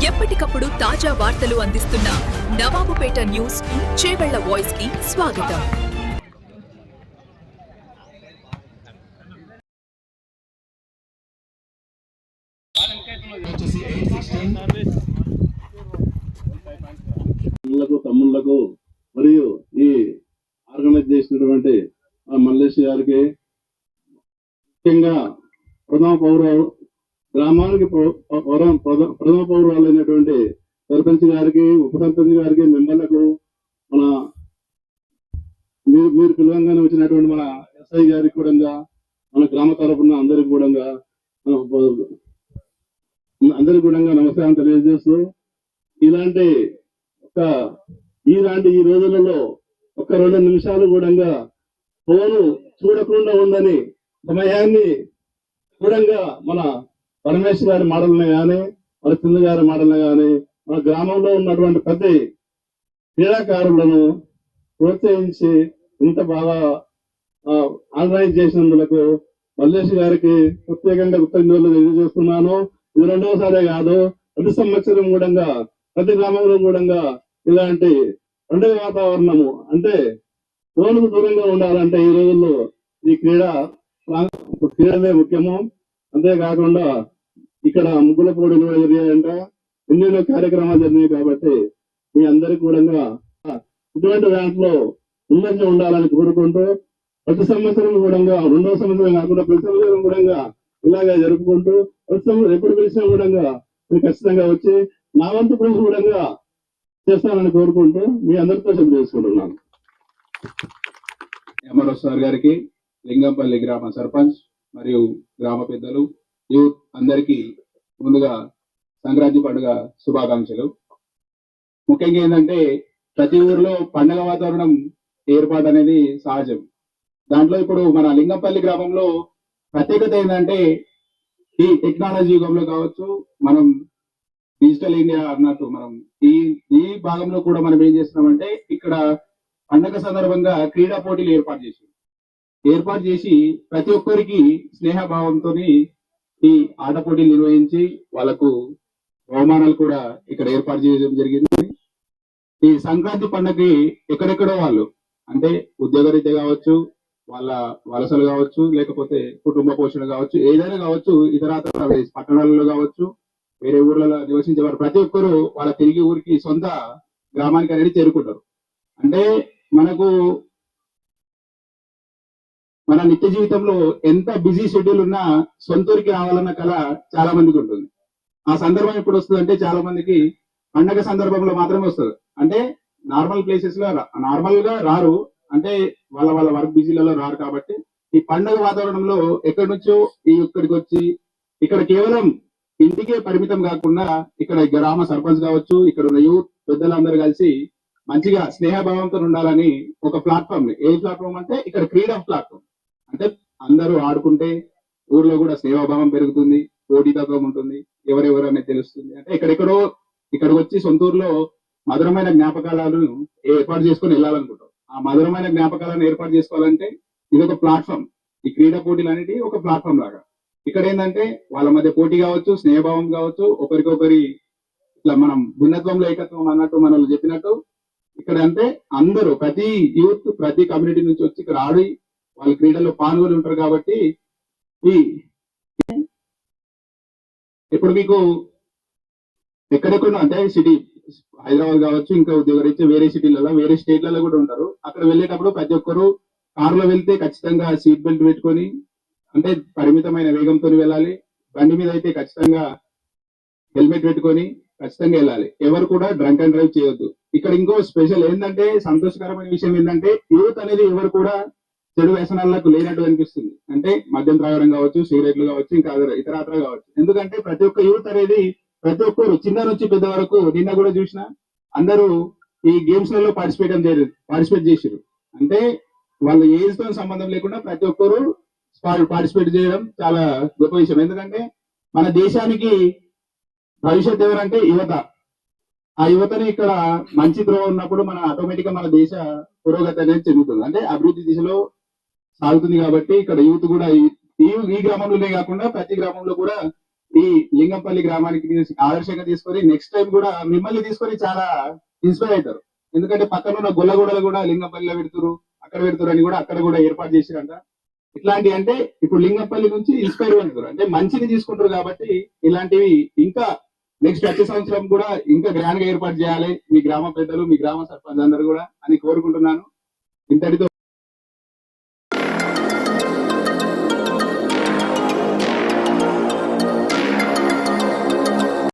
ఎప్పటికప్పుడు తాజా వార్తలు అందిస్తున్న నవాబుపేట న్యూస్ చేవెళ్ల వాయిస్ కి స్వాగతం. తమ్ముళ్లకు మరియు ఈ ఆర్గనైజ్ చేసినటువంటి మల్లేష్ గారికి, ముఖ్యంగా గ్రామానికి ప్రథమ పౌరులైనటువంటి సర్పంచ్ గారికి, ఉప సర్పంచ్ గారికి, మెంబర్లకు, మన మీరు పిలవంగానే వచ్చినటువంటి మన ఎస్ఐ గారికి కూడా, మన గ్రామ తరఫున అందరికి కూడా నమస్కారం తెలియజేస్తూ, ఇలాంటి ఈ రోజులలో ఒక 2 నిమిషాలు కూడా ఫోను చూడకుండా ఉండని సమయాన్ని కూడా మన పరమేశ్వర్ గారి మాటలను కానీ, మన సింధు గారి మాటలను కానీ, మన గ్రామంలో ఉన్నటువంటి ప్రతి క్రీడాకారులను ప్రోత్సహించి ఇంత బాగా ఆర్గనైజ్ చేసినందుకు మల్లేష్ గారికి ప్రత్యేకంగా కృతజ్ఞతలు తెలియజేస్తున్నాను. ఇది 2వసారే కాదు, ప్రతి సంవత్సరం కూడా ప్రతి గ్రామంలో కూడా ఇలాంటి పండుగ వాతావరణము, అంటే ఫోన్కు దూరంగా ఉండాలంటే ఈ రోజుల్లో ఈ క్రీడలే ముఖ్యము. అంతేకాకుండా ఇక్కడ ముగ్గుల పోటీలు జరిగాయంట, ఎన్నెన్నో కార్యక్రమాలు జరిగాయి. కాబట్టి మీ అందరికీ కూడా ఇటువంటి దాంట్లో ఉన్నతంగా ఉండాలని కోరుకుంటూ, ప్రతి సంవత్సరం కూడా 2వ సంవత్సరం కాకుండా ప్రతి సంవత్సరం కూడా ఇలాగే జరుపుకుంటూ, ప్రతి సంవత్సరం ఎప్పుడు పిలిచినా కూడా మీరు ఖచ్చితంగా వచ్చి నా వంతు కృషి కూడా చేస్తానని కోరుకుంటూ మీ అందరితో చెప్పు చేసుకుంటున్నాను. ఎంఆర్ఓ సార్ గారికి, లింగంపల్లి గ్రామ సర్పంచ్ మరియు గ్రామ పెద్దలు, యూత్ అందరికీ ముందుగా సంక్రాంతి పండుగ శుభాకాంక్షలు. ముఖ్యంగా ఏంటంటే ప్రతి ఊర్లో పండుగ వాతావరణం ఏర్పాటు అనేది సహజం. దాంట్లో ఇప్పుడు మన లింగంపల్లి గ్రామంలో ప్రత్యేకత ఏంటంటే, ఈ టెక్నాలజీ యుగంలో కావచ్చు, మనం డిజిటల్ ఇండియా అన్నట్టు మనం ఈ భాగంలో కూడా మనం ఏం చేస్తున్నామంటే, ఇక్కడ పండగ సందర్భంగా క్రీడా పోటీలు ఏర్పాటు చేసి ప్రతి ఒక్కరికి స్నేహభావంతో ఈ ఆట పోటీలు నిర్వహించి వాళ్ళకు బహుమానాలు కూడా ఇక్కడ ఏర్పాటు చేయడం జరిగింది. ఈ సంక్రాంతి పండుగకి ఎక్కడెక్కడో వాళ్ళు, అంటే ఉద్యోగరీత్యా కావచ్చు, వాళ్ళ వలసలు కావచ్చు, లేకపోతే కుటుంబ పోషణ కావచ్చు, ఏదైనా కావచ్చు, ఇతర పట్టణాలలో కావచ్చు, వేరే ఊర్లలో నివసించేవారు ప్రతి ఒక్కరు వాళ్ళ తిరిగి ఊరికి, సొంత గ్రామానికి అనేది చేరుకుంటారు. అంటే మన నిత్య జీవితంలో ఎంత బిజీ షెడ్యూల్ ఉన్నా సొంతూరికి రావాలన్న కళ చాలా మందికి ఉంటుంది. ఆ సందర్భం ఎప్పుడు వస్తుంది అంటే, చాలా మందికి పండగ సందర్భంలో మాత్రమే వస్తుంది. అంటే నార్మల్ ప్లేసెస్ లో నార్మల్ గా రారు, అంటే వాళ్ళ వర్క్ బిజీలలో రారు. కాబట్టి ఈ పండగ వాతావరణంలో ఎక్కడి నుంచో ఇక్కడికి వచ్చి, ఇక్కడ కేవలం ఇంటికే పరిమితం కాకుండా ఇక్కడ గ్రామ సర్పంచ్ కావచ్చు, ఇక్కడ ఉన్న యూత్ పెద్దలందరూ కలిసి మంచిగా స్నేహభావంతో ఉండాలని ఒక ప్లాట్ఫామ్, ఏ ప్లాట్ఫామ్ అంటే ఇక్కడ క్రీడా ప్లాట్ఫామ్. అంటే అందరూ ఆడుకుంటే ఊర్లో కూడా స్నేహభావం పెరుగుతుంది, పోటీతత్వం ఉంటుంది, ఎవరెవరు అనేది తెలుస్తుంది. అంటే ఇక్కడికి వచ్చి సొంత ఊర్లో మధురమైన జ్ఞాపకాలను ఏర్పాటు చేసుకొని వెళ్ళాలనుకుంటాం. ఆ మధురమైన జ్ఞాపకాలను ఏర్పాటు చేసుకోవాలంటే ఇది ఒక ప్లాట్ఫామ్. ఈ క్రీడా పోటీలు అనేది ఒక ప్లాట్ఫామ్ లాగా. ఇక్కడ ఏంటంటే వాళ్ళ మధ్య పోటీ కావచ్చు, స్నేహభావం కావచ్చు, ఒకరికొకరి ఇట్లా మనం భిన్నత్వంలో ఏకత్వం అన్నట్టు మనం చెప్పినట్టు, ఇక్కడ అంటే అందరూ ప్రతి యూత్ ప్రతి కమ్యూనిటీ నుంచి వచ్చి ఇక్కడ ఆడి వాళ్ళ క్రీడల్లో పాల్గొని ఉంటారు. కాబట్టి ఇప్పుడు మీకు ఎక్కడెక్కడ అంటే సిటీ హైదరాబాద్ కావచ్చు, ఇంకా ఉద్యోగరీత్యా వేరే సిటీలలో, వేరే స్టేట్లలో కూడా ఉంటారు. అక్కడ వెళ్ళేటప్పుడు ప్రతి ఒక్కరు కారులో వెళ్తే ఖచ్చితంగా సీట్ బెల్ట్ పెట్టుకొని, అంటే పరిమితమైన వేగంతో వెళ్ళాలి. బండి మీద అయితే ఖచ్చితంగా హెల్మెట్ పెట్టుకొని ఖచ్చితంగా వెళ్ళాలి. ఎవరు కూడా డ్రంక్ అండ్ డ్రైవ్ చేయొద్దు. ఇక్కడ ఇంకో స్పెషల్ ఏంటంటే, సంతోషకరమైన విషయం ఏంటంటే, యూత్ అనేది ఎవరు కూడా చెడు వ్యసనాలకు లేనట్టు అనిపిస్తుంది. అంటే మద్యం త్రాగడం కావచ్చు, సిగరెట్లు కావచ్చు, ఇంకా ఇతరాత్ర కావచ్చు. ఎందుకంటే ప్రతి ఒక్క యూత్ అనేది, ప్రతి ఒక్కరు చిన్న నుంచి పెద్ద వరకు, నిన్న కూడా చూసిన అందరూ ఈ గేమ్స్ లలో పార్టిసిపేట్ చేసారు. అంటే వాళ్ళ ఏజ్ తో సంబంధం లేకుండా ప్రతి ఒక్కరు పార్టిసిపేట్ చేయడం చాలా గొప్ప విషయం. ఎందుకంటే మన దేశానికి భవిష్యత్ ఎవరంటే యువత. ఆ యువతని ఇక్కడ మంచి త్రోవ ఉన్నప్పుడు మన ఆటోమేటిక్ గా మన దేశ పురోగతి అనేది చెందుతుంది, అంటే అభివృద్ధి దిశలో సాగుతుంది. కాబట్టి ఇక్కడ యూత్ కూడా ఈ గ్రామంలోనే కాకుండా ప్రతి గ్రామంలో కూడా ఈ లింగంపల్లి గ్రామానికి ఆదర్శంగా తీసుకొని నెక్స్ట్ టైం కూడా మిమ్మల్ని తీసుకొని చాలా ఇన్స్పైర్ అవుతారు. ఎందుకంటే పక్కన ఉన్న గొల్లగూడలు కూడా లింగంపల్లిలో పెడుతురు, అక్కడ పెడుతురు అని కూడా అక్కడ కూడా ఏర్పాటు చేసిరంట. ఇట్లాంటి అంటే ఇప్పుడు లింగంపల్లి నుంచి ఇన్స్పైర్ అవుతారు, అంటే మంచిని తీసుకుంటారు. కాబట్టి ఇలాంటివి ఇంకా నెక్స్ట్ వచ్చే సంవత్సరం కూడా ఇంకా గ్రాండ్ గా ఏర్పాటు చేయాలి మీ గ్రామ పెద్దలు, మీ గ్రామ సర్పంచ్ అందరూ కూడా అని కోరుకుంటున్నాను. ఇంతటితో